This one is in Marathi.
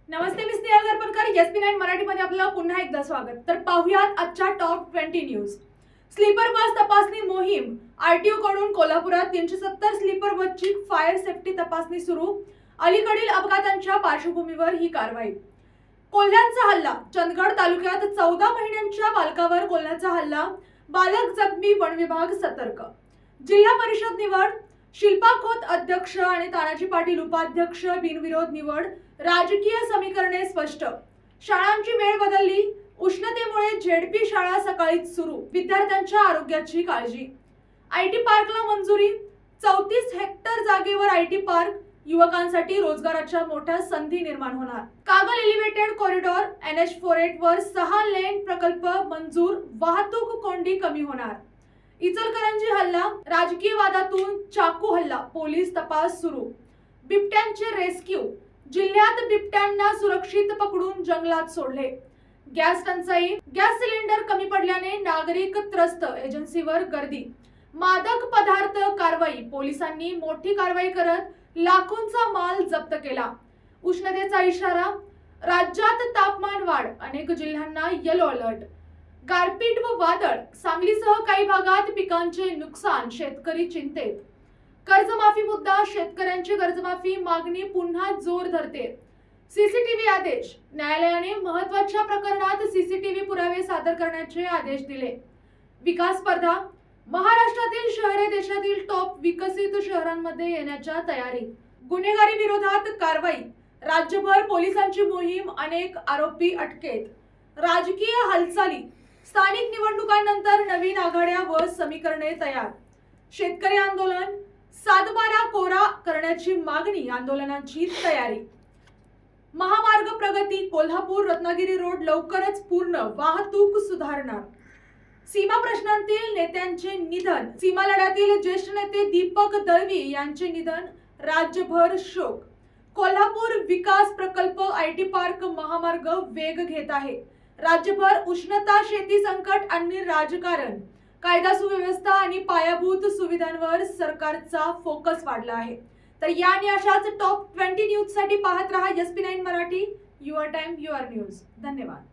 नमस्ते, मी स्नेहल गरपणकर. SP9 मराठीमध्ये आपलं पुन्हा एकदा स्वागत. तर पाहुयात आजच्या टॉप 20 न्यूज. स्लीपर बस तपासणी मोहीम. आरटीओ कडून कोल्हापुरात 370 स्लीपर बसची फायर सेफ्टी तपासणी सुरू. अलीकडील अपघातांच्या पार्श्वभूमीवर ही कारवाई. कोल्ह्यांचा हल्ला. चंदगड तालुक्यात 14 महिन्यांच्या बालकावर कोल्ह्याचा हल्ला. बालक जखमी, वन विभाग सतर्क. जिल्हा परिषद निवड. शिल्पा खोत अध्यक्ष आणि तानाजी पाटील उपाध्यक्ष बिनविरोध निवड. राजकीय समीकरणे स्पष्ट. शाळांची वेळ बदलली. उष्णतेमुळे झेडपी शाळा सकाळीच सुरू. विद्यार्थ्यांच्या आरोग्याची काळजी. आयटी पार्कला मंजुरी. 34 हेक्टर जागेवर आयटी पार्क. युवकांसाठी रोजगाराच्या मोठ्या संधी निर्माण होणार. Kagal elevated corridor. NH48 वर 6 लेन प्रकल्प मंजूर. वाहतूक कोंडी कमी होणार. इचलकरंजी हल्ला. राजकीय वादातून चाकू हल्ला. पोलीस तपास सुरू. बिबट्यांचे रेस्क्यू. जिल्ह्यात बिबट्यांना सुरक्षित पकडून जंगलात सोडले. गॅस टंचाई. गॅस सिलेंडर कमी पडल्याने नागरिक त्रस्त. एजन्सीवर गर्दी. मादक पदार्थ कारवाई. पोलिसांनी मोठी कारवाई करत लाखोंचा माल जप्त केला. उष्णतेचा इशारा. राज्यात तापमान वाढ. अनेक जिल्ह्यांना येलो अलर्ट. गारपीट व वादळ. सांगलीसह काही भागात पिकांचे नुकसान. शेतकरी चिंतेत. कर्जमाफी मुद्दा. शेतकऱ्यांची कर्जमाफी मागणी पुन्हा जोर धरते. सीसीटीव्ही आदेश. न्यायालयाने महत्त्वाच्या प्रकरणात सीसीटीव्ही पुरावे सादर करण्याचे आदेश दिले. विकास स्पर्धा. महाराष्ट्रातील शहरे देशातील टॉप विकसित शहरांमध्ये येण्याच्या तयारीत. गुन्हेगारी विरोधात कारवाई. राज्यभर पोलिसांची मोहीम. अनेक आरोपी अटकेत. राजकीय हालचाली. स्थानिक निवडणुकांनंतर नवीन आघाड्या व समीकरणे तयार. शेतकरी आंदोलन. 7/12 कोरा करण्याची मागणी. आंदोलनाची तयारी. महामार्ग प्रगती. कोल्हापूर रत्नागिरी रोड लवकरच पूर्ण. वाहतूक सुधारणार. सीमा प्रश्नांतील नेत्यांचे निधन. सीमा लढ्यातील ज्येष्ठ नेते दीपक दळवी यांचे निधन. राज्यभर शोक. कोल्हापूर विकास प्रकल्प. IT park. महामार्ग वेग घेत आहे. राज्यभर उष्णता, शेती संकट आणि राजकारण. कायदा सुव्यवस्था आणि पायाभूत सुविधांवर सरकारचा फोकस वाढला आहे. तर या आणि अशाच टॉप 20 न्यूज साठी पाहत रहा SP9 Marathi. Your time your news. धन्यवाद.